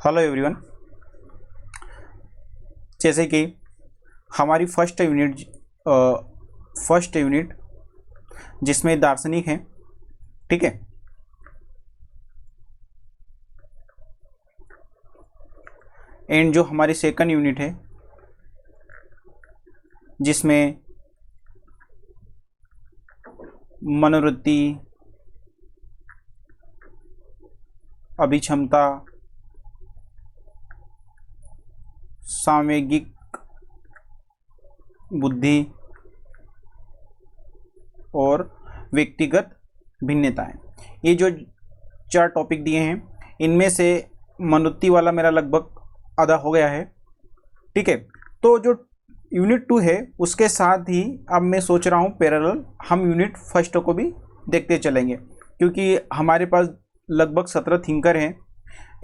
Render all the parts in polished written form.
Hello everyone. जैसे कि हमारी फर्स्ट यूनिट जिसमें दार्शनिक है, ठीक है। एंड जो हमारी सेकंड यूनिट है जिसमें मनोवृत्ति, अभिक्षमता, सामवेगिक बुद्धि और व्यक्तिगत भिन्नताएं, ये जो 4 टॉपिक दिए हैं, इनमें से मनोवृत्ति वाला मेरा लगभग आधा हो गया है, ठीक है। तो जो यूनिट 2 है उसके साथ ही अब मैं सोच रहा हूँ पैरेलल हम यूनिट फर्स्ट को भी देखते चलेंगे, क्योंकि हमारे पास लगभग 17 थिंकर हैं,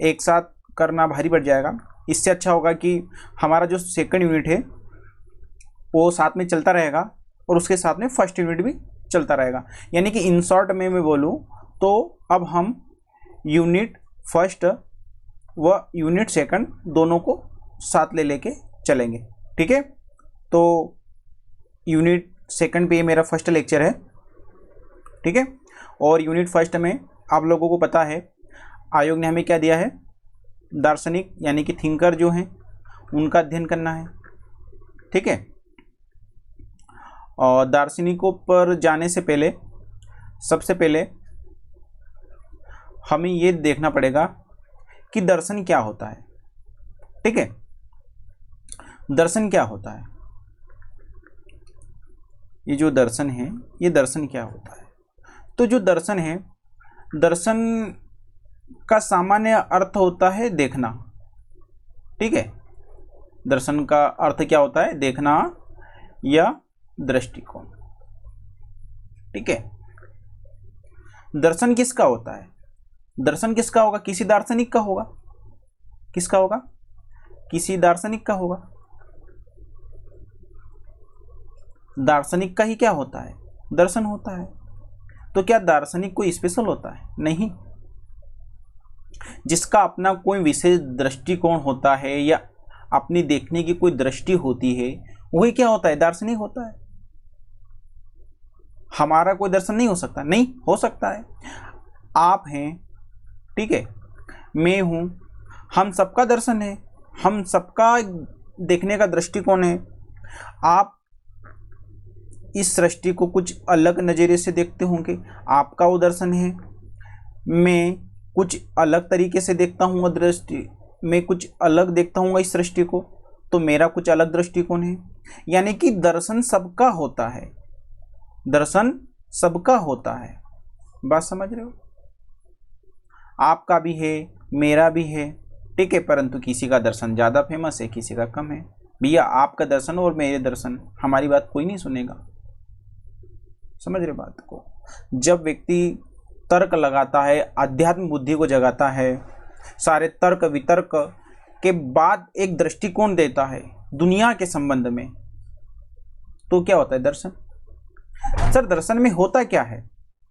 एक साथ करना भारी पड़ जाएगा। इससे अच्छा होगा कि हमारा जो सेकंड यूनिट है वो साथ में चलता रहेगा और उसके साथ में फर्स्ट यूनिट भी चलता रहेगा। यानी कि इन शॉर्ट में मैं बोलूँ तो अब हम यूनिट फर्स्ट व यूनिट सेकंड दोनों को साथ लेके चलेंगे, ठीक है। तो यूनिट सेकंड पे ये मेरा फर्स्ट लेक्चर है, ठीक है। और यूनिट फर्स्ट में आप लोगों को पता है आयोग ने हमें क्या दिया है, दार्शनिक यानी कि थिंकर जो हैं उनका अध्ययन करना है, ठीक है। और दार्शनिकों पर जाने से पहले सबसे पहले हमें ये देखना पड़ेगा कि दर्शन क्या होता है, ठीक है। दर्शन क्या होता है, ये जो दर्शन है ये दर्शन क्या होता है। तो जो दर्शन है, दर्शन का सामान्य अर्थ होता है देखना, ठीक है। दर्शन का अर्थ क्या होता है, देखना या दृष्टिकोण, ठीक है। दर्शन किसका होता है, दर्शन किसका होगा, किसी दार्शनिक का होगा। किसका होगा, किसी दार्शनिक का होगा। दार्शनिक का ही क्या होता है, दर्शन होता है। तो क्या दार्शनिक कोई स्पेशल होता है, नहीं। जिसका अपना कोई विशेष दृष्टिकोण होता है या अपनी देखने की कोई दृष्टि होती है, वही क्या होता है, दार्शनिक होता है। हमारा कोई दर्शन नहीं हो सकता, नहीं हो सकता है। आप हैं, ठीक है, मैं हूं, हम सबका दर्शन है, हम सबका देखने का दृष्टिकोण है। आप इस सृष्टि को कुछ अलग नज़रिए से देखते होंगे, आपका वो दर्शन है। मैं कुछ अलग तरीके से देखता हूँ दृष्टि, मैं कुछ अलग देखता हूँ इस सृष्टि को, तो मेरा कुछ अलग दृष्टिकोण है। यानी कि दर्शन सबका होता है, दर्शन सबका होता है। बात समझ रहे हो, आपका भी है, मेरा भी है, ठीक है। परंतु किसी का दर्शन ज़्यादा फेमस है, किसी का कम है। भैया आपका दर्शन और मेरे दर्शन, हमारी बात कोई नहीं सुनेगा, समझ रहे बात को। जब व्यक्ति तर्क लगाता है, आध्यात्म बुद्धि को जगाता है, सारे तर्क वितर्क के बाद एक दृष्टिकोण देता है दुनिया के संबंध में, तो क्या होता है, दर्शन। सर दर्शन में होता क्या है,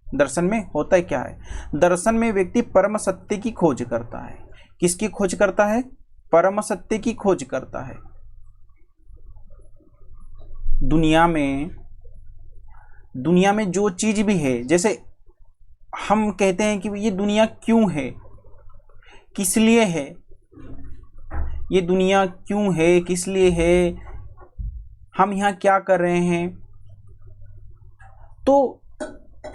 दर्शन में होता है क्या है, दर्शन में व्यक्ति परम सत्य की खोज करता है। किसकी खोज करता है, परम सत्य की खोज करता है। दुनिया में जो चीज भी है, जैसे हम कहते हैं कि ये दुनिया क्यों है, किस लिए है, ये दुनिया क्यों है, किस लिए है, हम यहाँ क्या कर रहे हैं। तो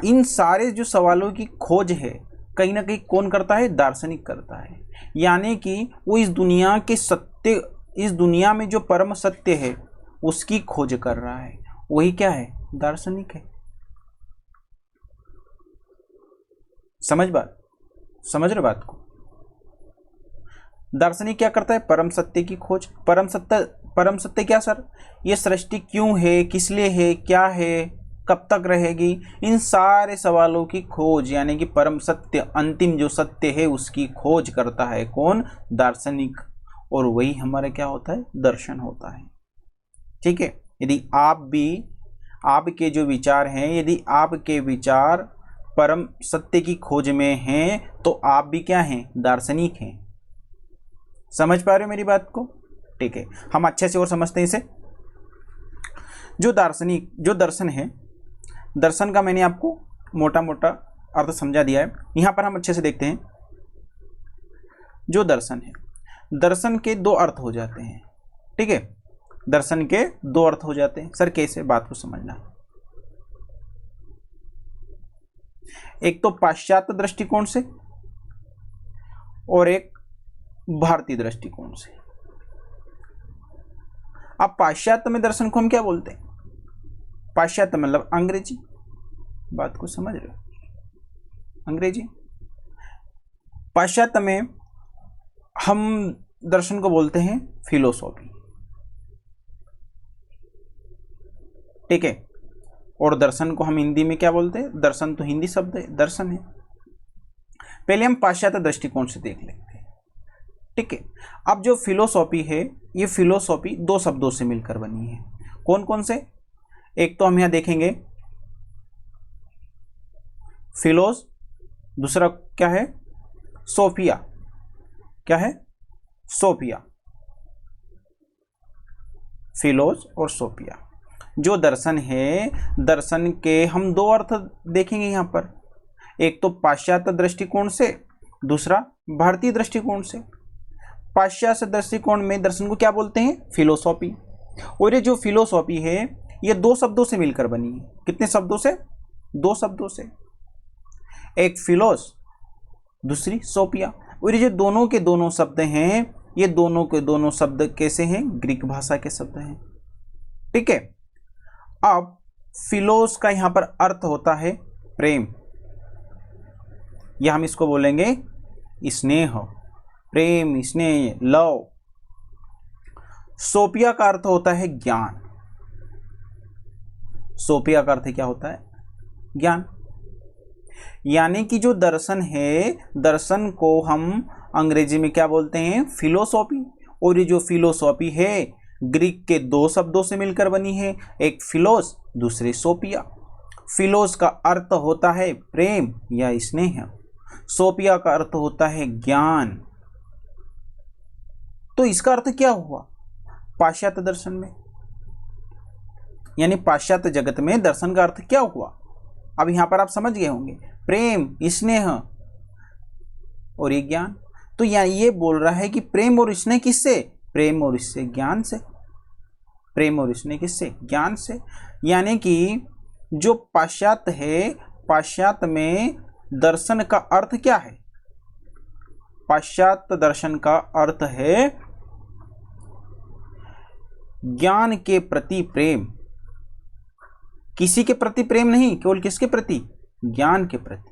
इन सारे जो सवालों की खोज है कहीं ना कहीं कौन करता है, दार्शनिक करता है। यानी कि वो इस दुनिया के सत्य, इस दुनिया में जो परम सत्य है उसकी खोज कर रहा है, वही क्या है, दार्शनिक है। समझ रहे बात को। दार्शनिक क्या करता है, परम सत्य की खोज। परम सत्य क्या सर, ये सृष्टि क्यों है, किस लिए है, क्या है, कब तक रहेगी, इन सारे सवालों की खोज, यानी कि परम सत्य, अंतिम जो सत्य है उसकी खोज करता है कौन, दार्शनिक। और वही हमारा क्या होता है, दर्शन होता है, ठीक है। यदि आप भी, आपके जो विचार हैं, यदि आपके विचार परम सत्य की खोज में हैं तो आप भी क्या हैं, दार्शनिक हैं। समझ पा रहे हो मेरी बात को? ठीक है, हम अच्छे से और समझते हैं इसे। जो दर्शन है, दर्शन का मैंने आपको मोटा मोटा अर्थ समझा दिया है। यहां पर हम अच्छे से देखते हैं। जो दर्शन है, दर्शन के दो अर्थ हो जाते हैं। ठीक है, दर्शन के दो अर्थ हो जाते हैं। सर कैसे? बात को समझना। एक तो पाश्चात्य दृष्टिकोण से और एक भारतीय दृष्टिकोण से। अब पाश्चात्य में दर्शन को हम क्या बोलते हैं? पाश्चात्य मतलब अंग्रेजी। बात को समझ रहे हो? अंग्रेजी। पाश्चात्य में हम दर्शन को बोलते हैं फिलोसॉफी। ठीक है, और दर्शन को हम हिंदी में क्या बोलते हैं? दर्शन तो हिंदी शब्द है, दर्शन है। पहले हम पाश्चात्य दृष्टिकोण से देख लेते हैं। ठीक है, अब जो फिलोसॉफी है, ये फिलोसॉफी दो शब्दों से मिलकर बनी है। कौन कौन से? एक तो हम यहां देखेंगे फिलोस, दूसरा क्या है? सोफिया। क्या है? सोफिया। फिलोस और सोफिया। जो दर्शन है, दर्शन के हम दो अर्थ देखेंगे यहां पर। एक तो पाश्चात्य दृष्टिकोण से, दूसरा भारतीय दृष्टिकोण से। पाश्चात्य दृष्टिकोण में दर्शन को क्या बोलते हैं? फिलोसॉफी। और ये जो फिलोसॉफी है, ये दो शब्दों से मिलकर बनी है। कितने शब्दों से? दो शब्दों से। एक फिलोस, दूसरी सोफिया। और ये जो दोनों के दोनों शब्द हैं, ये दोनों के दोनों शब्द कैसे हैं? ग्रीक भाषा के शब्द हैं। ठीक है, अब फिलोस का यहां पर अर्थ होता है प्रेम, या हम इसको बोलेंगे स्नेह, प्रेम, स्नेह, लव। सोफिया का अर्थ होता है ज्ञान। सोफिया का अर्थ क्या होता है? ज्ञान। यानी कि जो दर्शन है, दर्शन को हम अंग्रेजी में क्या बोलते हैं? फिलोसॉफी। और ये जो फिलोसॉफी है, ग्रीक के दो शब्दों से मिलकर बनी है, एक फिलोस, दूसरे सोफिया। फिलोस का अर्थ होता है प्रेम या स्नेह, सोफिया का अर्थ होता है ज्ञान। तो इसका अर्थ क्या हुआ पाश्चात्य दर्शन में? यानी पाश्चात्य जगत में दर्शन का अर्थ क्या हुआ? अब यहां पर आप समझ गए होंगे, प्रेम, स्नेह और ये ज्ञान। तो ये बोल रहा है कि प्रेम और स्नेह किससे? प्रेम और इससे ज्ञान से। प्रेम और स्नेह किससे? ज्ञान से। यानी कि जो पाश्चात्य है, पाश्चात्य में दर्शन का अर्थ क्या है? पाश्चात्य दर्शन का अर्थ है ज्ञान के प्रति प्रेम। किसी के प्रति प्रेम नहीं, केवल किसके प्रति? ज्ञान के प्रति।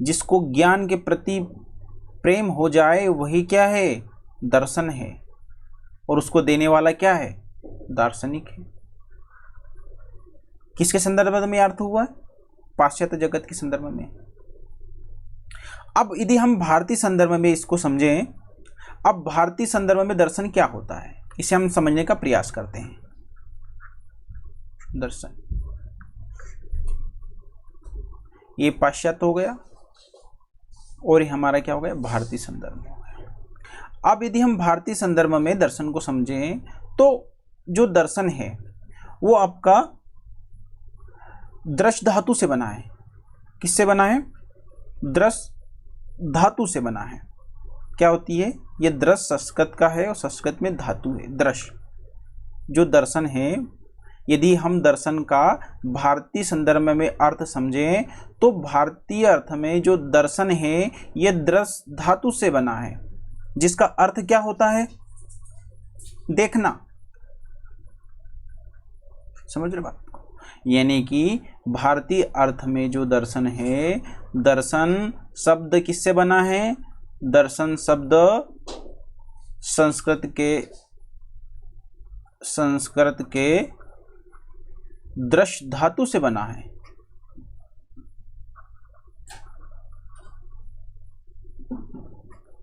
जिसको ज्ञान के प्रति प्रेम हो जाए वही क्या है? दर्शन है। और उसको देने वाला क्या है? दार्शनिक है। किसके संदर्भ में अर्थ हुआ? पाश्चात्य जगत के संदर्भ में। अब यदि हम भारतीय संदर्भ में इसको समझें, अब भारतीय संदर्भ में दर्शन क्या होता है, इसे हम समझने का प्रयास करते हैं। दर्शन, ये पाश्चात्य हो गया और ये हमारा क्या हो गया? भारतीय संदर्भ हो गया। अब यदि हम भारतीय संदर्भ में दर्शन को समझें, तो जो दर्शन है वो आपका दृश्य धातु से बना है। किससे बना है? दृश्य धातु से बना है। क्या होती है ये? दृश्य संस्कृत का है और संस्कृत में धातु है, दृश्य। जो दर्शन है, यदि हम दर्शन का भारतीय संदर्भ में अर्थ समझें, तो भारतीय अर्थ में जो दर्शन है ये दृश्य धातु से बना है, जिसका अर्थ क्या होता है? देखना। समझ रहे बात? यानी कि भारतीय अर्थ में जो दर्शन है, दर्शन शब्द किससे बना है? दर्शन शब्द संस्कृत के दृश्य धातु से बना है।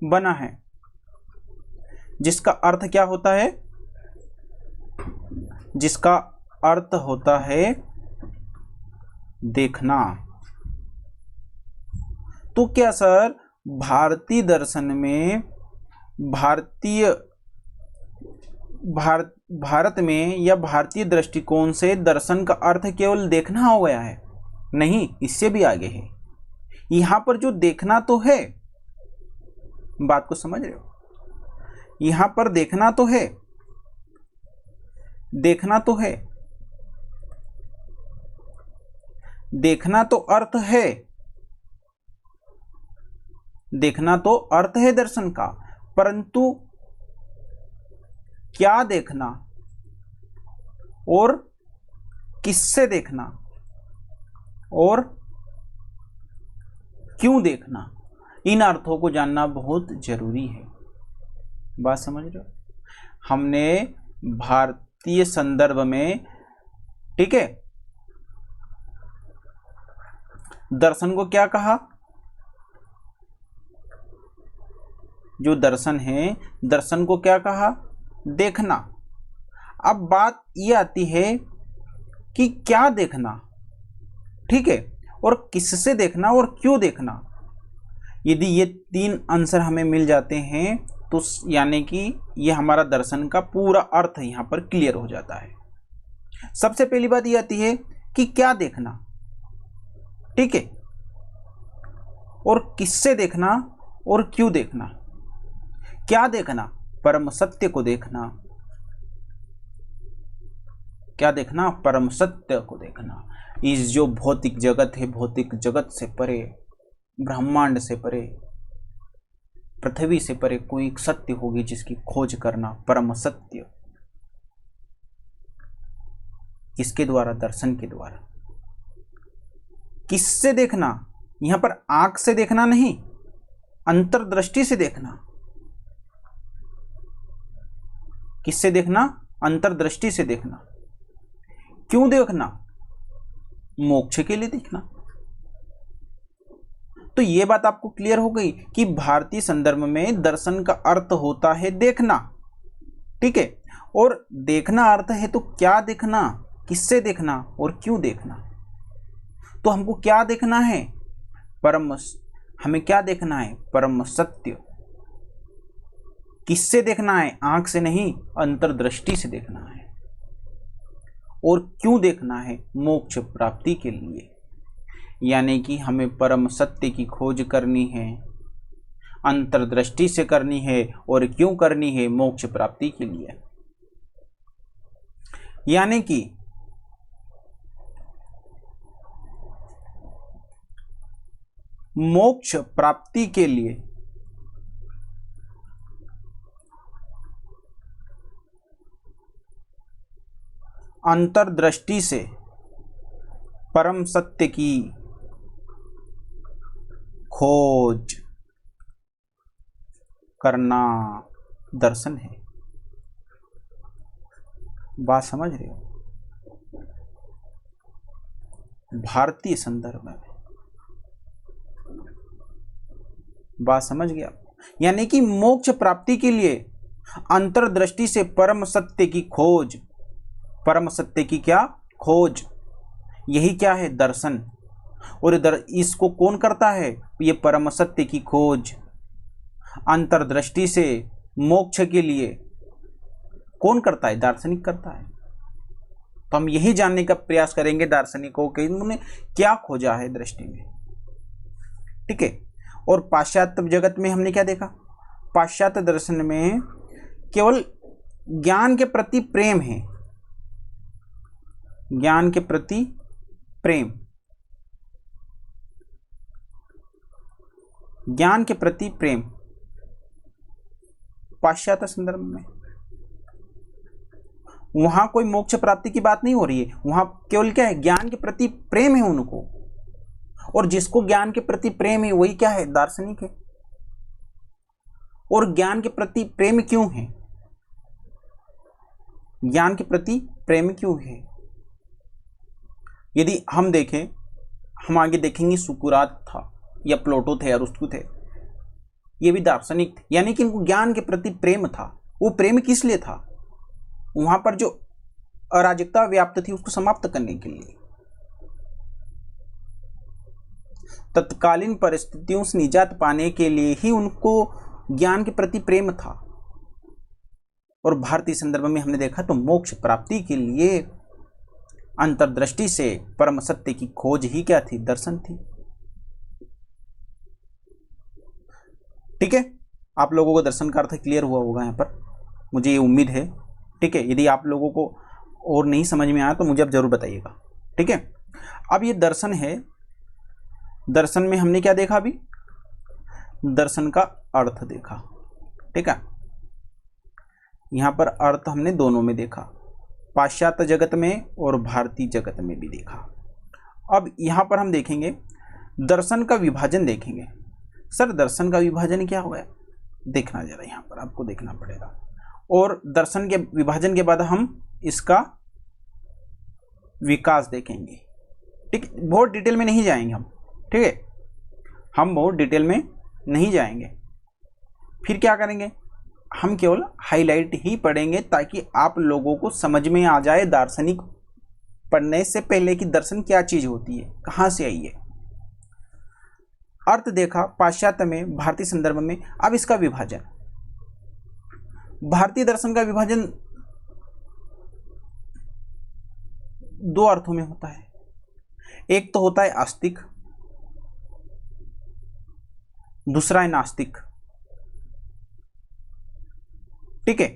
बना है, जिसका अर्थ क्या होता है? जिसका अर्थ होता है देखना। तो क्या सर भारतीय दर्शन में भारतीय भारत में या भारतीय दृष्टिकोण से दर्शन का अर्थ केवल देखना हो गया है? नहीं, इससे भी आगे है। यहां पर जो देखना तो है, बात को समझ रहे हो? यहां पर देखना तो है, देखना तो है, देखना तो अर्थ है, देखना तो अर्थ है दर्शन का, परंतु क्या देखना और किससे देखना और क्यों देखना, इन अर्थों को जानना बहुत जरूरी है। बात समझ रहे हो? हमने भारतीय संदर्भ में, ठीक है, दर्शन को क्या कहा? जो दर्शन है, दर्शन को क्या कहा? देखना। अब बात ये आती है कि क्या देखना, ठीक है, और किससे देखना और क्यों देखना। यदि ये तीन आंसर हमें मिल जाते हैं तो यानी कि ये हमारा दर्शन का पूरा अर्थ यहां पर क्लियर हो जाता है। सबसे पहली बात ये आती है कि क्या देखना, ठीक है, और किससे देखना और क्यों देखना। क्या देखना? परम सत्य को देखना। क्या देखना? परम सत्य को देखना। इस जो भौतिक जगत है, भौतिक जगत से परे, ब्रह्मांड से परे, पृथ्वी से परे कोई एक सत्य होगी जिसकी खोज करना, परम सत्य। किसके द्वारा? दर्शन के द्वारा। किससे देखना? यहां पर आंख से देखना नहीं, अंतर्दृष्टि से देखना। किससे देखना? अंतर्दृष्टि से देखना। क्यों देखना? मोक्ष के लिए देखना। तो यह बात आपको क्लियर हो गई कि भारतीय संदर्भ में दर्शन का अर्थ होता है देखना, ठीक है, और देखना अर्थ है तो क्या देखना, किससे देखना और क्यों देखना। तो हमको क्या देखना है? हमें क्या देखना है? परम सत्य। किससे देखना है? आंख से नहीं, अंतर्दृष्टि से देखना है। और क्यों देखना है? मोक्ष प्राप्ति के लिए। यानी कि हमें परम सत्य की खोज करनी है, अंतर्दृष्टि से करनी है। और क्यों करनी है? मोक्ष प्राप्ति के लिए। यानी कि मोक्ष प्राप्ति के लिए अंतर्दृष्टि से परम सत्य की खोज करना दर्शन है। बात समझ रहे हो? भारतीय संदर्भ में बात समझ गया? यानी कि मोक्ष प्राप्ति के लिए अंतर्दृष्टि से परम सत्य की खोज, परम सत्य की क्या खोज, यही क्या है? दर्शन। और इसको कौन करता है? ये परम सत्य की खोज अंतर्दृष्टि से मोक्ष के लिए कौन करता है? दार्शनिक करता है। तो हम यही जानने का प्रयास करेंगे दार्शनिकों के उन्होंने क्या खोजा है दृष्टि में, ठीक है। और पाश्चात्य जगत में हमने क्या देखा? पाश्चात्य दर्शन में केवल ज्ञान के प्रति प्रेम है, ज्ञान के प्रति प्रेम, ज्ञान के प्रति प्रेम पाश्चात्य संदर्भ में। वहां कोई मोक्ष प्राप्ति की बात नहीं हो रही है, वहां केवल क्या है? ज्ञान के प्रति प्रेम है उनको। और जिसको ज्ञान के प्रति प्रेम है वही क्या है? दार्शनिक है। और ज्ञान के प्रति प्रेम क्यों है? ज्ञान के प्रति प्रेम क्यों है? यदि हम देखें, हम आगे देखेंगे सुकुरात था या प्लेटो थे, अरिस्टो थे, ये भी दार्शनिक थे। यानी कि इनको ज्ञान के प्रति प्रेम था। वो प्रेम किस लिए था? वहां पर जो अराजकता व्याप्त थी उसको समाप्त करने के लिए, तत्कालीन परिस्थितियों से निजात पाने के लिए ही उनको ज्ञान के प्रति प्रेम था। और भारतीय संदर्भ में हमने देखा तो मोक्ष प्राप्ति के लिए अंतर्दृष्टि से परम सत्य की खोज ही क्या थी? दर्शन थी। ठीक है, आप लोगों को दर्शन का अर्थ क्लियर हुआ होगा यहाँ पर, मुझे ये उम्मीद है। ठीक है, यदि आप लोगों को और नहीं समझ में आया तो मुझे आप जरूर बताइएगा। ठीक है, अब ये दर्शन है, दर्शन में हमने क्या देखा? अभी दर्शन का अर्थ देखा। ठीक है, यहां पर अर्थ हमने दोनों में देखा, पाश्चात्य जगत में और भारतीय जगत में भी देखा। अब यहां पर हम देखेंगे दर्शन का विभाजन देखेंगे। सर दर्शन का विभाजन क्या होगा? देखना जरा, यहां पर आपको देखना पड़ेगा। और दर्शन के विभाजन के बाद हम इसका विकास देखेंगे। ठीक, बहुत डिटेल में नहीं जाएंगे हम। ठीक है, हम बहुत डिटेल में नहीं जाएंगे। फिर क्या करेंगे? हम केवल हाईलाइट ही पढ़ेंगे ताकि आप लोगों को समझ में आ जाए दार्शनिक पढ़ने से पहले कि दर्शन क्या चीज होती है, कहां से आई है। अर्थ देखा पाश्चात्य में, भारतीय संदर्भ में। अब इसका विभाजन, भारतीय दर्शन का विभाजन दो अर्थों में होता है। एक तो होता है आस्तिक, दूसरा है नास्तिक। ठीक है,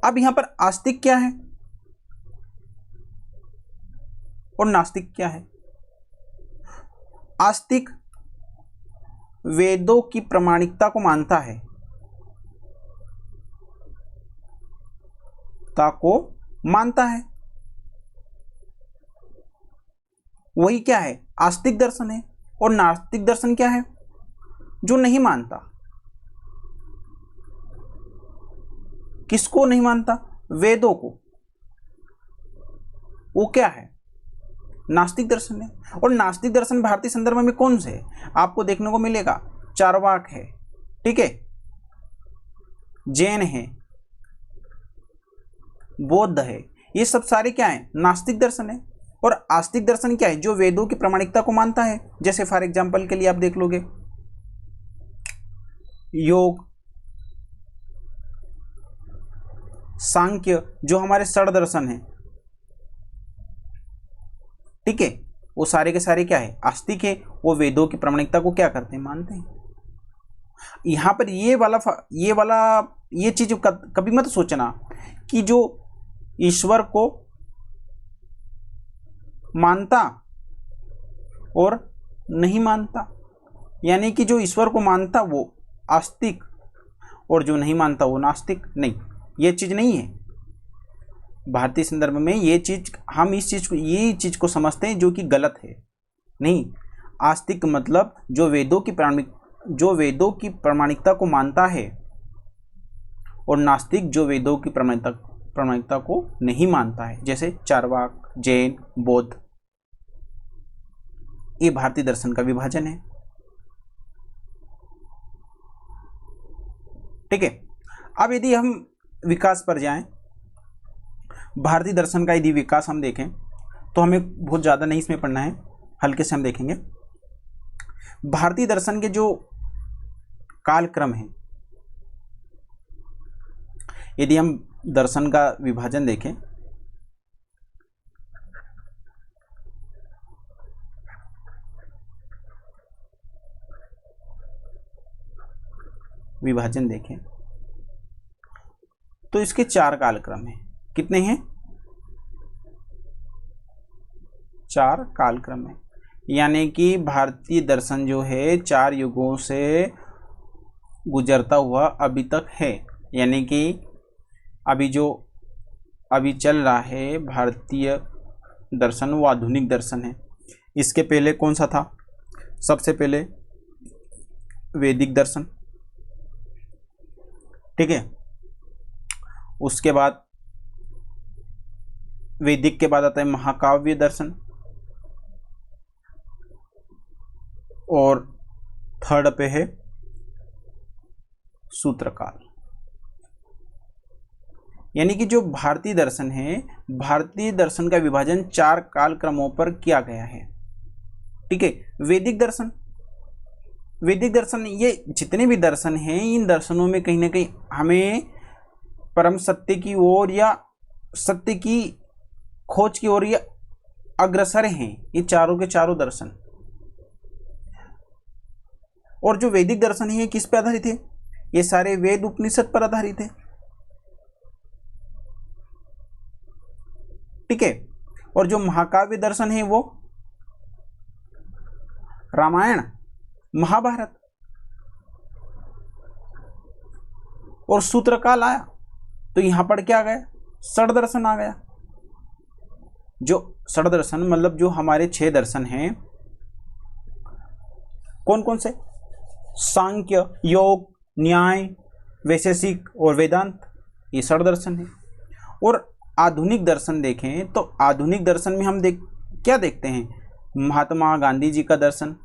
अब यहां पर आस्तिक क्या है और नास्तिक क्या है? आस्तिक वेदों की प्रामाणिकता को मानता है, वही क्या है? आस्तिक दर्शन है। और नास्तिक दर्शन क्या है? जो नहीं मानता। किसको नहीं मानता? वेदों को। वो क्या है? नास्तिक दर्शन है। और नास्तिक दर्शन भारतीय संदर्भ में कौन से है? आपको देखने को मिलेगा चार्वाक है, ठीक है, जैन है, बौद्ध है। ये सब सारे क्या है? नास्तिक दर्शन है। और आस्तिक दर्शन क्या है? जो वेदों की प्रामाणिकता को मानता है। जैसे फॉर एग्जांपल के लिए आप देख लोगे योग, सांख्य, जो हमारे षड दर्शन है, ठीक है, वो सारे के सारे क्या है? आस्तिक है। वो वेदों की प्रामाणिकता को क्या करते हैं? मानते हैं। यहां पर ये चीज कभी मत सोचना कि जो ईश्वर को मानता और नहीं मानता, यानी कि जो ईश्वर को मानता वो आस्तिक और जो नहीं मानता वो नास्तिक। नहीं, ये चीज नहीं है भारतीय संदर्भ में। ये चीज हम ये चीज को समझते हैं जो कि गलत है। नहीं, आस्तिक मतलब जो वेदों की प्रामाणिकता को मानता है, और नास्तिक जो वेदों की प्रामाणिकता को नहीं मानता है, जैसे चार्वाक, जैन, बौद्ध। ये भारतीय दर्शन का विभाजन है। ठीक है, अब यदि हम विकास पर जाएं, भारतीय दर्शन का यदि विकास हम देखें तो हमें बहुत ज़्यादा नहीं इसमें पढ़ना है, हल्के से हम देखेंगे। भारतीय दर्शन के जो कालक्रम है, यदि हम दर्शन का विभाजन देखें, तो इसके 4 कालक्रम हैं। कितने हैं? 4 कालक्रम है। यानी कि भारतीय दर्शन जो है 4 युगों से गुजरता हुआ अभी तक है। यानी कि अभी चल रहा है भारतीय दर्शन, वो आधुनिक दर्शन है। इसके पहले कौन सा था? सबसे पहले वैदिक दर्शन, ठीक है। उसके बाद वैदिक के बाद आता है महाकाव्य दर्शन, और थर्ड पे है सूत्रकाल। यानी कि जो भारतीय दर्शन है, भारतीय दर्शन का विभाजन 4 काल क्रमों पर किया गया है। ठीक है, वैदिक दर्शन वैदिक दर्शन, ये जितने भी दर्शन हैं, इन दर्शनों में कहीं ना कहीं हमें परम सत्य की ओर या सत्य की खोज की ओर ये अग्रसर हैं, ये चारों के चारों दर्शन। और जो वैदिक दर्शन है किस पे आधारित है? ये सारे वेद उपनिषद पर आधारित है। ठीक है। और जो महाकाव्य दर्शन है वो रामायण, महाभारत और सूत्रकाल आया, तो यहां पर क्या आ गया? षड दर्शन आ गया। जो षड दर्शन मतलब जो हमारे 6 दर्शन हैं, कौन कौन से? सांख्य, योग, न्याय, वैशेषिक और वेदांत, ये षड दर्शन है। और आधुनिक दर्शन देखें तो आधुनिक दर्शन में हम क्या देखते हैं? महात्मा गांधी जी का दर्शन,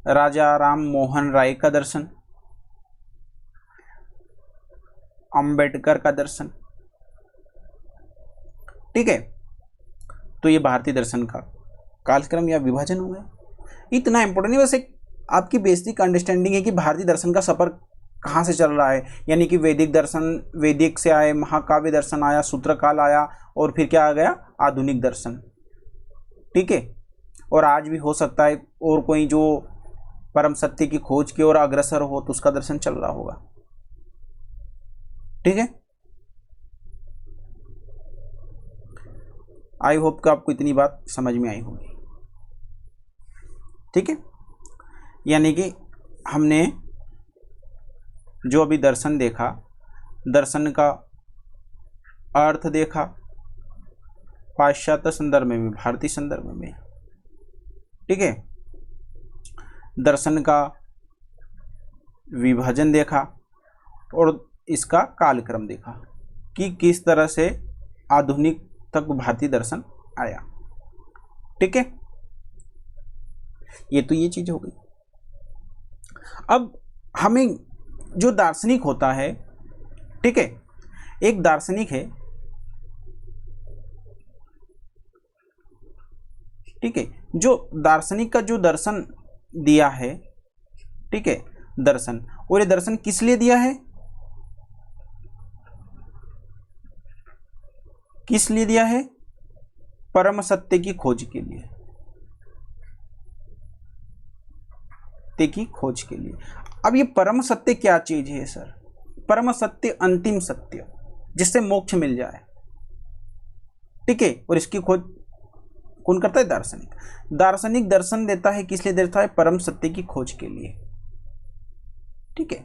राजा राम मोहन राय का दर्शन, अंबेडकर का दर्शन। ठीक है। तो ये भारतीय दर्शन का कालक्रम या विभाजन हो गया। इतना इंपॉर्टेंट नहीं, बस एक आपकी बेसिक अंडरस्टैंडिंग है कि भारतीय दर्शन का सफर कहाँ से चल रहा है। यानी कि वैदिक दर्शन, वैदिक से आए, महाकाव्य दर्शन आया, सूत्रकाल आया, और फिर क्या आ गया? आधुनिक दर्शन। ठीक है। और आज भी हो सकता है और कोई जो परम सत्य की खोज की ओर अग्रसर हो तो उसका दर्शन चल रहा होगा। ठीक है। आई होप कि आपको इतनी बात समझ में आई होगी। ठीक है। यानी कि हमने जो अभी दर्शन देखा, दर्शन का अर्थ देखा, पाश्चात्य संदर्भ में भी, भारतीय संदर्भ में। ठीक है। दर्शन का विभाजन देखा और इसका कालक्रम देखा कि किस तरह से आधुनिक तक भारतीय दर्शन आया। ठीक है। ये तो ये चीज हो गई। अब हमें जो दार्शनिक होता है, ठीक है, एक दार्शनिक है, ठीक है, जो दार्शनिक का जो दर्शन दिया है, ठीक है, दर्शन, और ये दर्शन किस लिए दिया है? किस लिए दिया है? परम सत्य की खोज के लिए, सत्य की खोज के लिए। अब ये परम सत्य क्या चीज है सर? परम सत्य अंतिम सत्य, जिससे मोक्ष मिल जाए। ठीक है। और इसकी खोज कौन करता है? दार्शनिक। दार्शनिक दर्शन देता है, किस लिए देता है? परम सत्य की खोज के लिए। ठीक है।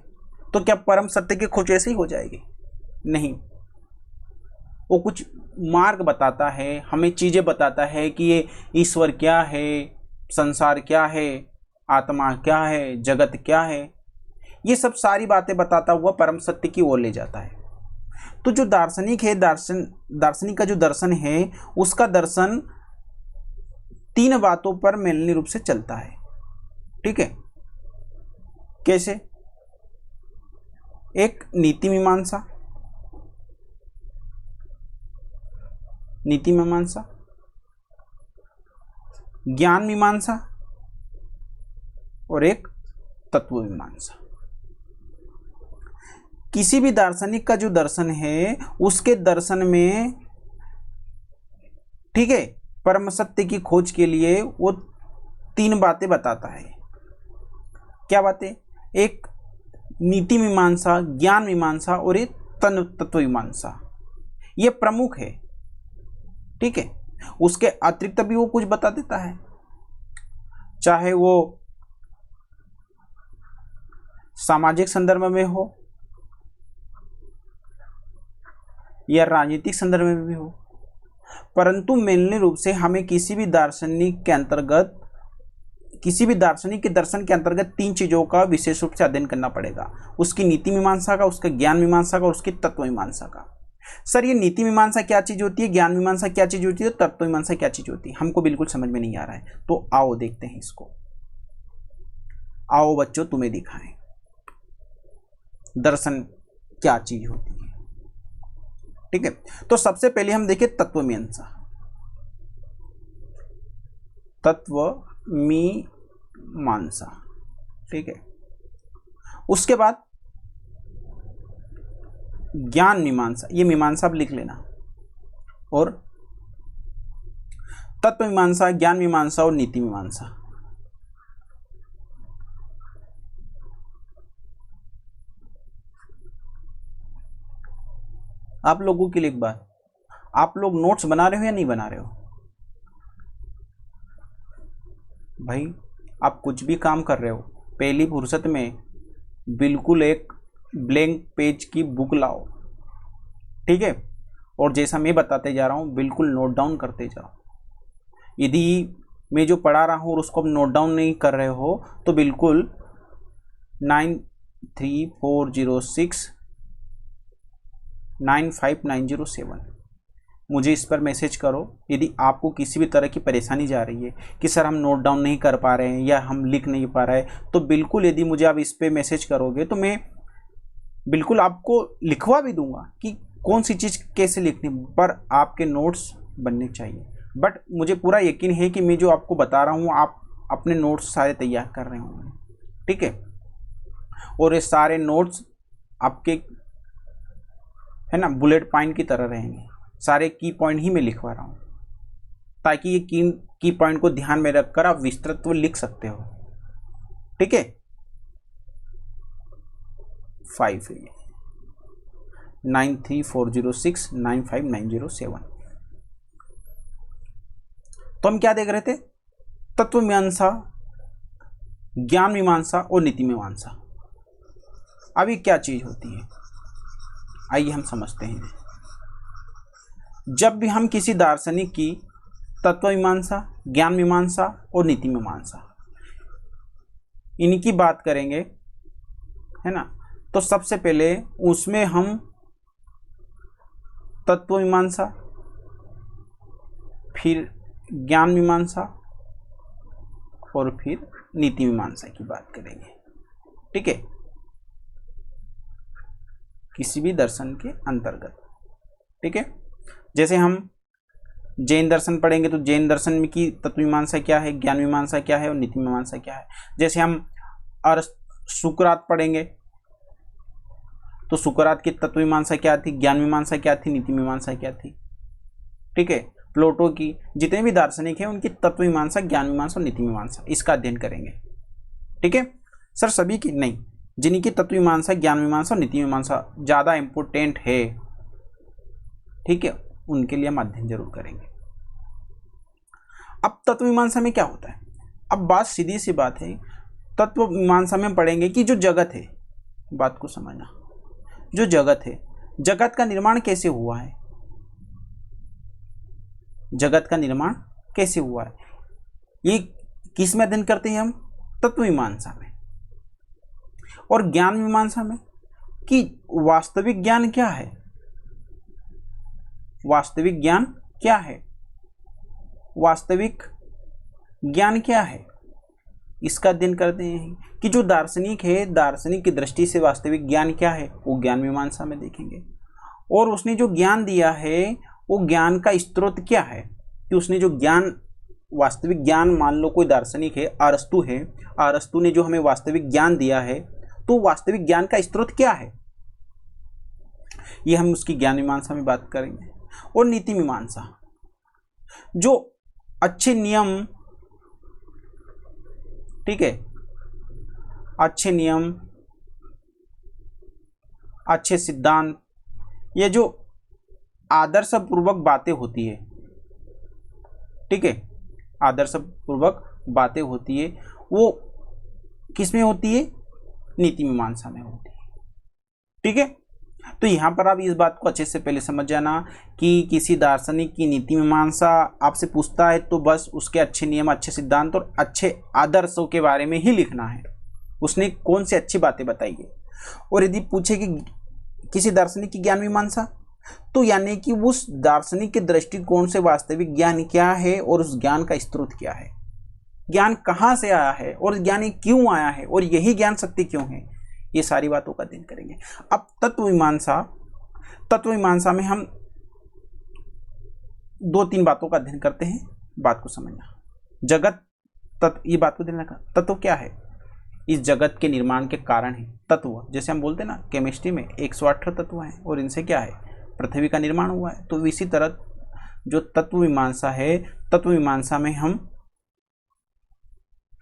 तो क्या परम सत्य की खोज ऐसे ही हो जाएगी? नहीं, वो कुछ मार्ग बताता है, हमें चीजें बताता है कि ये ईश्वर क्या है, संसार क्या है, आत्मा क्या है, जगत क्या है, ये सब सारी बातें बताता हुआ परम सत्य की ओर ले जाता है। तो जो दार्शनिक है, दार्शनिक का जो दर्शन है, उसका दर्शन 3 बातों पर मेलनी रूप से चलता है। ठीक है। कैसे? एक नीति मीमांसा, नीति मीमांसा, ज्ञान मीमांसा और एक तत्व मीमांसा। किसी भी दार्शनिक का जो दर्शन है, उसके दर्शन में, ठीक है, परम सत्य की खोज के लिए वो 3 बातें बताता है। क्या बातें? एक नीति मीमांसा, ज्ञान मीमांसा और एक तत्व मीमांसा। ये प्रमुख है। ठीक है। उसके अतिरिक्त भी वो कुछ बता देता है, चाहे वो सामाजिक संदर्भ में हो या राजनीतिक संदर्भ में भी हो, परंतु मेलने रूप से हमें किसी भी दार्शनिक के अंतर्गत, किसी भी दार्शनिक के दर्शन के अंतर्गत 3 चीजों का विशेष रूप से अध्ययन करना पड़ेगा। उसकी नीति मीमांसा का, उसका ज्ञान मीमांसा का और उसकी तत्व मीमांसा का। सर ये नीति मीमांसा क्या चीज होती है, ज्ञान मीमांसा क्या चीज होती है, तत्व मीमांसा क्या चीज होती है? हमको बिल्कुल समझ में नहीं आ रहा है, तो आओ देखते हैं इसको। आओ बच्चों, तुम्हें दिखाएं दर्शन क्या चीज होती है। ठीक है। तो सबसे पहले हम देखें तत्व मीमांसा। तत्व मीमांसा, ठीक है। उसके बाद ज्ञान मीमांसा, ये मीमांसा आप लिख लेना, और तत्व मीमांसा, ज्ञान मीमांसा और नीति मीमांसा। आप लोगों के लिए एक बात, आप लोग नोट्स बना रहे हो या नहीं बना रहे हो? भाई आप कुछ भी काम कर रहे हो, पहली फुर्सत में बिल्कुल एक ब्लैंक पेज की बुक लाओ, ठीक है, और जैसा मैं बताते जा रहा हूँ बिल्कुल नोट डाउन करते जाओ। यदि मैं जो पढ़ा रहा हूँ और उसको आप नोट डाउन नहीं कर रहे हो तो बिल्कुल 9340695907 मुझे इस पर मैसेज करो। यदि आपको किसी भी तरह की परेशानी जा रही है कि सर हम नोट डाउन नहीं कर पा रहे हैं या हम लिख नहीं पा रहे हैं, तो बिल्कुल यदि मुझे आप इस पर मैसेज करोगे तो मैं बिल्कुल आपको लिखवा भी दूंगा कि कौन सी चीज़ कैसे लिखनी, पर आपके नोट्स बनने चाहिए। बट मुझे पूरा यकीन है कि मैं जो आपको बता रहा हूँ आप अपने नोट्स सारे तैयार कर रहे होंगे, ठीक है, और ये सारे नोट्स आपके है ना बुलेट पॉइंट की तरह रहेंगे, सारे की पॉइंट ही मैं लिखवा रहा हूँ, ताकि ये की पॉइंट को ध्यान में रखकर आप विस्तृत लिख सकते हो, ठीक है। 5 है ये 9340695907। तो हम क्या देख रहे थे? तत्व मीमांसा, ज्ञान मीमांसा और नीति मीमांसा। अभी क्या चीज होती है, आइए हम समझते हैं। जब भी हम किसी दार्शनिक की तत्व मीमांसा, ज्ञान मीमांसा और नीति मीमांसा इनकी बात करेंगे, है ना, तो सबसे पहले उसमें हम तत्व मीमांसा, फिर ज्ञान मीमांसा और फिर नीति मीमांसा की बात करेंगे, ठीक है, किसी भी दर्शन के अंतर्गत, ठीक है। जैसे हम जैन दर्शन पढ़ेंगे तो जैन दर्शन में की तत्व मीमांसा क्या है, ज्ञान मीमांसा क्या है और नीति मीमांसा क्या है। जैसे हम सुकरात पढ़ेंगे तो सुकरात की तत्व मीमांसा क्या थी, ज्ञान मीमांसा क्या थी, नीति मीमांसा क्या थी, ठीक है। प्लेटो की जितने भी दार्शनिक हैं उनकी तत्व मीमांसा, ज्ञान मीमांसा और नीति मीमांसा, इसका अध्ययन करेंगे, ठीक है। सर सभी की नहीं, जिनकी तत्व मीमांसा, ज्ञान मीमांसा और नीति मीमांसा ज़्यादा इंपोर्टेंट है, ठीक है, उनके लिए हम अध्ययन जरूर करेंगे। अब तत्व मीमांसा में क्या होता है? अब बात सीधी सी बात है, तत्व मीमांसा में पढ़ेंगे कि जो जगत है, बात को समझना, जो जगत है, जगत का निर्माण कैसे हुआ है, जगत का निर्माण कैसे हुआ है, ये किस में अध्ययन करते हैं हम? तत्व मीमांसा में। और ज्ञान मीमांसा में कि वास्तविक ज्ञान क्या है, वास्तविक ज्ञान क्या है, वास्तविक ज्ञान क्या है, इसका अध्ययन करते हैं कि जो दार्शनिक है, दार्शनिक की दृष्टि से वास्तविक ज्ञान क्या है, वो ज्ञान मीमांसा में देखेंगे। और उसने जो ज्ञान दिया है वो ज्ञान का स्रोत क्या है, कि उसने जो ज्ञान, वास्तविक ज्ञान, मान लो कोई दार्शनिक है, अरस्तु है, अरस्तु ने जो हमें वास्तविक ज्ञान दिया है, तो वास्तविक ज्ञान का स्रोत क्या है, ये हम उसकी ज्ञान मीमांसा में बात करेंगे। और नीति मीमांसा, जो अच्छे नियम, ठीक है, अच्छे नियम, अच्छे सिद्धांत, ये जो आदर्श पूर्वक बातें होती है, ठीक है, आदर्श पूर्वक बातें होती है, वो किस में होती है? नीति मीमांसा में होती है, ठीक है। तो यहां पर आप इस बात को अच्छे से पहले समझ जाना कि किसी दार्शनिक की नीति मीमांसा आपसे पूछता है तो बस उसके अच्छे नियम, अच्छे सिद्धांत और अच्छे आदर्शों के बारे में ही लिखना है, उसने कौन सी अच्छी बातें बताई है। और यदि पूछे कि किसी दार्शनिक की ज्ञान मीमांसा, तो यानी कि उस दार्शनिक के दृष्टिकोण से वास्तविक ज्ञान क्या है और उस ज्ञान का स्रोत क्या है, ज्ञान कहाँ से आया है और ज्ञान क्यों आया है और यही ज्ञान सत्य क्यों है, ये सारी बातों का अध्ययन करेंगे। अब तत्व मीमांसा, तत्व मीमांसा में हम 2-3 बातों का अध्ययन करते हैं, बात को समझना। जगत तत्व, ये बात को ध्यान रखना, तत्व क्या है, इस जगत के निर्माण के कारण है तत्व। जैसे हम बोलते हैं ना केमिस्ट्री में 118 तत्व हैं और इनसे क्या है, पृथ्वी का निर्माण हुआ है। तो इसी तरह जो तत्व मीमांसा है, तत्व मीमांसा में हम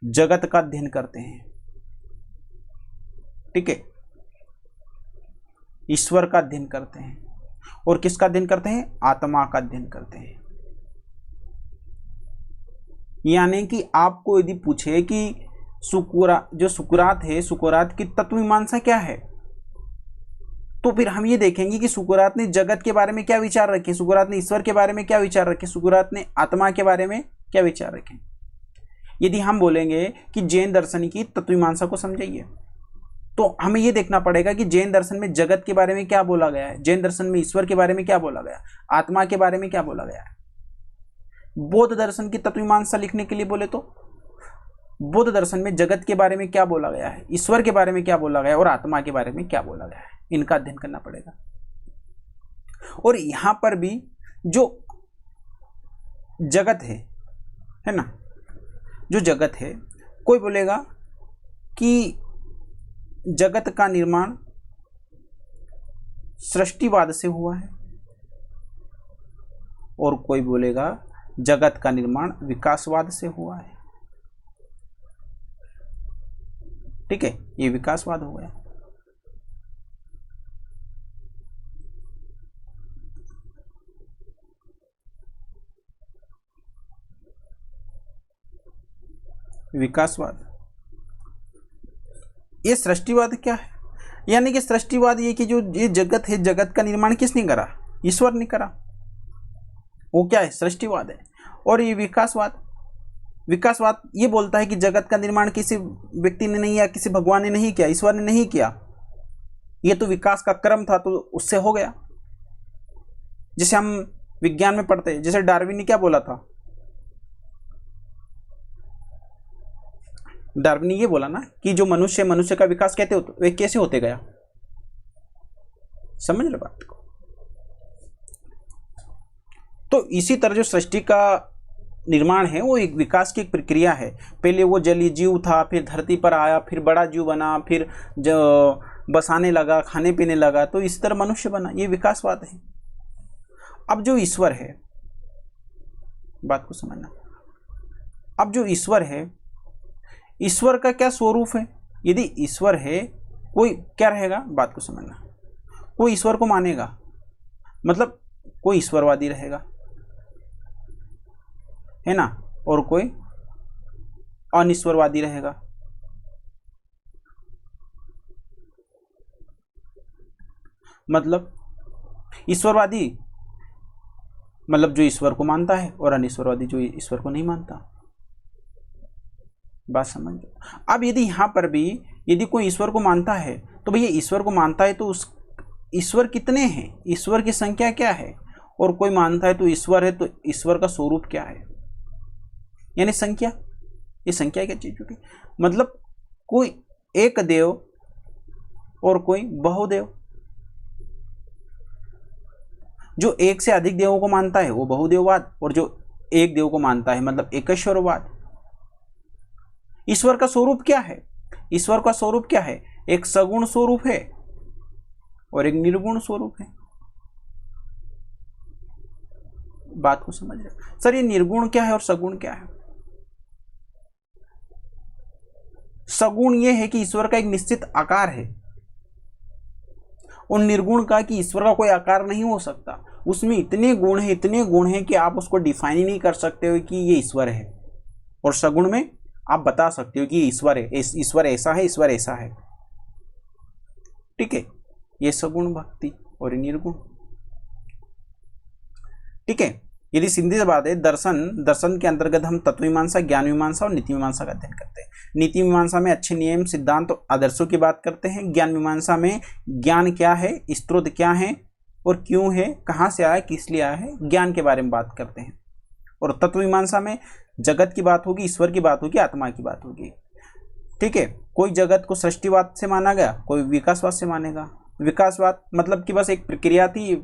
जगत का अध्ययन करते हैं, ठीक है, ईश्वर का अध्ययन करते हैं। और किसका अध्ययन करते हैं, आत्मा का अध्ययन करते हैं। यानी कि आपको यदि पूछे कि जो सुकरात है, सुकरात की तत्व मीमांसा क्या है, तो फिर हम ये देखेंगे कि सुकरात ने जगत के बारे में क्या विचार रखे, सुकरात ने ईश्वर के बारे में क्या विचार रखे, सुकरात ने आत्मा के बारे में क्या विचार रखे। यदि हम बोलेंगे कि जैन दर्शन की तत्व मीमांसा को समझाइए, तो हमें यह देखना पड़ेगा कि जैन दर्शन में जगत के बारे में क्या बोला गया है, जैन दर्शन में ईश्वर के बारे में क्या बोला गया, आत्मा के बारे में क्या बोला गया है। बौद्ध दर्शन की तत्व मीमांसा लिखने के लिए बोले तो बौद्ध दर्शन में जगत के बारे में क्या बोला गया है, ईश्वर के बारे में क्या बोला गया है और आत्मा के बारे में क्या बोला गया है, इनका अध्ययन करना पड़ेगा। और यहां पर भी जो जगत है ना, जो जगत है, कोई बोलेगा कि जगत का निर्माण सृष्टिवाद से हुआ है और कोई बोलेगा जगत का निर्माण विकासवाद से हुआ है, ठीक है, ये विकासवाद हो गया। विकासवाद, ये सृष्टिवाद क्या है, यानी कि सृष्टिवाद ये कि जो ये जगत है, जगत का निर्माण किसने करा, ईश्वर ने करा, वो क्या है, सृष्टिवाद है। और ये विकासवाद, विकासवाद ये बोलता है कि जगत का निर्माण किसी व्यक्ति ने नहीं या किसी भगवान ने नहीं किया, ईश्वर ने नहीं किया, ये तो विकास का क्रम था तो उससे हो गया। जैसे हम विज्ञान में पढ़ते हैं, जैसे डार्विन ने क्या बोला था, डार्विन ने ये बोला ना कि जो मनुष्य का विकास कहते हो वे कैसे होते गया, समझ रहे बात को। तो इसी तरह जो सृष्टि का निर्माण है वो एक विकास की एक प्रक्रिया है। पहले वो जलीय जीव था, फिर धरती पर आया, फिर बड़ा जीव बना, फिर जो बसाने लगा, खाने पीने लगा, तो इस तरह मनुष्य बना, ये विकासवाद है। अब जो ईश्वर है, बात को समझना, अब जो ईश्वर है, ईश्वर का क्या स्वरूप है, यदि ईश्वर है कोई क्या रहेगा, बात को समझना, कोई ईश्वर को मानेगा मतलब कोई ईश्वरवादी रहेगा, है ना, और कोई अनिश्वरवादी रहेगा। मतलब ईश्वरवादी मतलब जो ईश्वर को मानता है और अनिश्वरवादी जो ईश्वर को नहीं मानता। बात समझो। अब यदि यहां पर भी यदि कोई ईश्वर को मानता है तो भैया ईश्वर को मानता है तो उस ईश्वर कितने हैं, ईश्वर की संख्या क्या है, और कोई मानता है तो ईश्वर है, तो ईश्वर का स्वरूप क्या है, यानी संख्या। ये संख्या क्या चीज होती, मतलब कोई एक देव और कोई बहुदेव। जो एक से अधिक देवों को मानता है वो बहुदेववाद, और जो एक देव को मानता है मतलब एकेश्वरवाद। ईश्वर का स्वरूप क्या है, ईश्वर का स्वरूप क्या है, एक सगुण स्वरूप है और एक निर्गुण स्वरूप है। बात को समझ रहे सर, ये निर्गुण क्या है और सगुण क्या है। सगुण ये है कि ईश्वर का एक निश्चित आकार है, और निर्गुण का कि ईश्वर का कोई आकार नहीं हो सकता, उसमें इतने गुण हैं, इतने गुण हैं कि आप उसको डिफाइन ही नहीं कर सकते हो कि ये ईश्वर है। और सगुण में आप बता सकते हो कि ईश्वर है, ईश्वर ऐसा है, ईश्वर ऐसा है, ठीक है। ये सगुण भक्ति और निर्गुण, ठीक है। यदि सीधी सी बात है, दर्शन के अंतर्गत हम तत्व मीमांसा, ज्ञान मीमांसा और नीति मीमांसा का अध्ययन करते हैं। नीति मीमांसा में अच्छे नियम, सिद्धांत और आदर्शों की बात करते हैं। ज्ञान मीमांसा में ज्ञान क्या है, स्रोत क्या है और क्यों है, कहाँ से आया, किस लिए आया है, ज्ञान के बारे में बात करते हैं। और तत्व मीमांसा में जगत की बात होगी, ईश्वर की बात होगी, आत्मा की बात होगी, ठीक है। कोई जगत को सृष्टिवाद से माना गया, कोई विकासवाद से मानेगा। विकासवाद मतलब कि बस एक प्रक्रिया थी,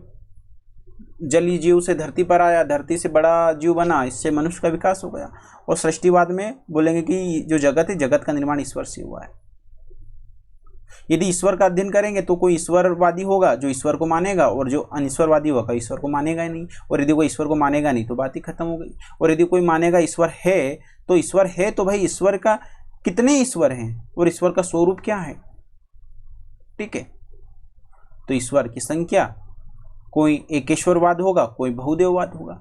जलीय जीव से धरती पर आया, धरती से बड़ा जीव बना, इससे मनुष्य का विकास हो गया। और सृष्टिवाद में बोलेंगे कि जो जगत है, जगत का निर्माण ईश्वर से हुआ है। यदि ईश्वर का अध्ययन करेंगे तो कोई ईश्वरवादी होगा जो ईश्वर को मानेगा, और जो अनिश्वरवादी होगा ईश्वर को मानेगा ही नहीं। और यदि कोई ईश्वर को मानेगा नहीं तो बात ही खत्म हो गई। और यदि कोई मानेगा ईश्वर है, तो भाई ईश्वर का कितने ईश्वर हैं और ईश्वर का स्वरूप क्या है, ठीक है। तो ईश्वर की संख्या, कोई एकेश्वरवाद होगा, कोई बहुदेववाद होगा।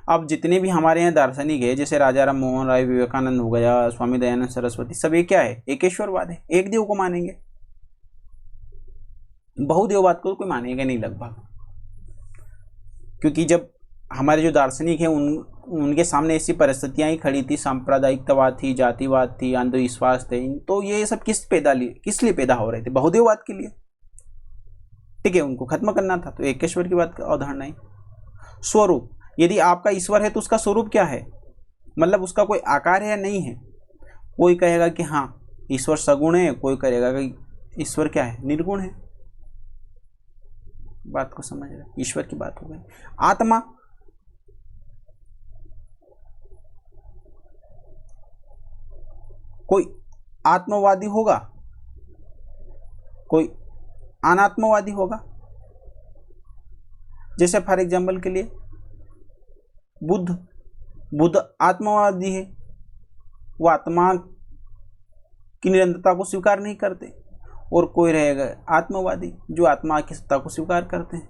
अब जितने भी हमारे यहाँ दार्शनिक है, जैसे राजा राम मोहन राय, विवेकानंद हो गया, स्वामी दयानंद सरस्वती, सब ये क्या है, एकेश्वरवाद है, एक देव को मानेंगे। बहुदेववाद को कोई मानेगा नहीं लगभग, क्योंकि जब हमारे जो दार्शनिक हैं उनके सामने ऐसी परिस्थितियां ही खड़ी थी, सांप्रदायिकतावाद थी, जातिवाद थी, अंधविश्वास थे, तो ये सब किस लिए पैदा हो रहे थे, बहुदेववाद के लिए, ठीक है। उनको खत्म करना था, तो एकेश्वर की बात अवधारणा है। स्वरूप, यदि आपका ईश्वर है तो उसका स्वरूप क्या है, मतलब उसका कोई आकार है या नहीं है। कोई कहेगा कि हाँ ईश्वर सगुण है, कोई कहेगा कि ईश्वर क्या है, निर्गुण है। बात को समझ रहे, ईश्वर की बात हो गई। आत्मा, कोई आत्मवादी होगा, कोई अनात्मवादी होगा। जैसे फॉर एग्जाम्पल के लिए बुद्ध आत्मवादी है, वो आत्मा की निरंतरता को स्वीकार नहीं करते। और कोई रहेगा आत्मवादी जो आत्मा की सत्ता को स्वीकार करते हैं,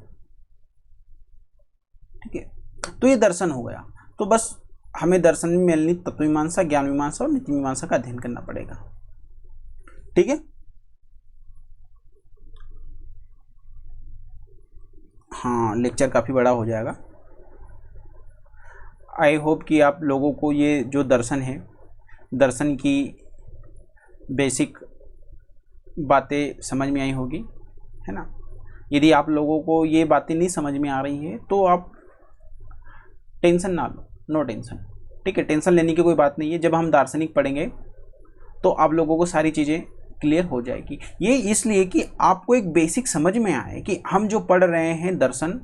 ठीक है। तो ये दर्शन हो गया। तो बस हमें दर्शन में मिलनी तत्व मीमांसा, ज्ञान मीमांसा और नीति मीमांसा का अध्ययन करना पड़ेगा, ठीक है। हाँ, लेक्चर काफ़ी बड़ा हो जाएगा। आई होप कि आप लोगों को ये जो दर्शन है, दर्शन की बेसिक बातें समझ में आई होगी, है ना। यदि आप लोगों को ये बातें नहीं समझ में आ रही है तो आप टेंशन ना लो, नो टेंशन, ठीक है। टेंशन लेने की कोई बात नहीं है। जब हम दार्शनिक पढ़ेंगे तो आप लोगों को सारी चीज़ें क्लियर हो जाएगी। ये इसलिए कि आपको एक बेसिक समझ में आए कि हम जो पढ़ रहे हैं दर्शन,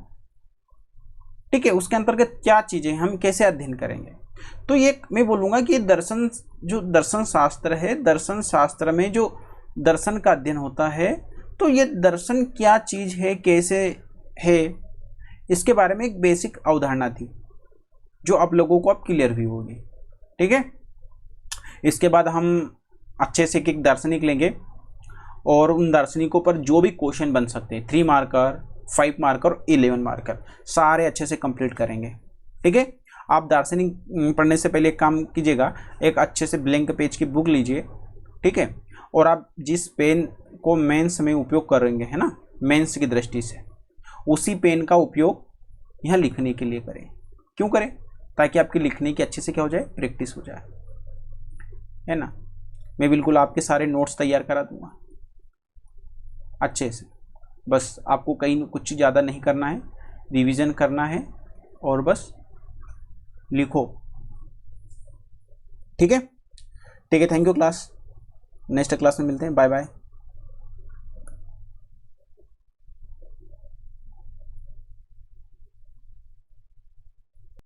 ठीक है, उसके अंतर्गत क्या चीज़ें हम कैसे अध्ययन करेंगे। तो ये मैं बोलूँगा कि दर्शन, जो दर्शन शास्त्र है, दर्शन शास्त्र में जो दर्शन का अध्ययन होता है, तो ये दर्शन क्या चीज़ है, कैसे है, इसके बारे में एक बेसिक अवधारणा थी जो आप लोगों को अब क्लियर भी होगी, ठीक है। इसके बाद हम अच्छे से एक दार्शनिक लेंगे और उन दार्शनिकों पर जो भी क्वेश्चन बन सकते हैं, 3 मार्कर, 5 मार्कर और 11 मार्कर, सारे अच्छे से कंप्लीट करेंगे, ठीक है। आप दार्शनिक पढ़ने से पहले एक काम कीजिएगा, एक अच्छे से ब्लैंक पेज की बुक लीजिए, ठीक है। और आप जिस पेन को मेंस में उपयोग करेंगे, है ना, मेंस की दृष्टि से, उसी पेन का उपयोग यहाँ लिखने के लिए करें। क्यों करें? ताकि आपकी लिखने की अच्छे से क्या हो जाए, प्रैक्टिस हो जाए, है ना। मैं बिल्कुल आपके सारे नोट्स तैयार करा दूंगा अच्छे से। बस आपको कहीं कुछ ज़्यादा नहीं करना है, रिवीजन करना है और बस लिखो, ठीक है। ठीक है, thank you class. Next class में मिलते हैं, बाय बाय।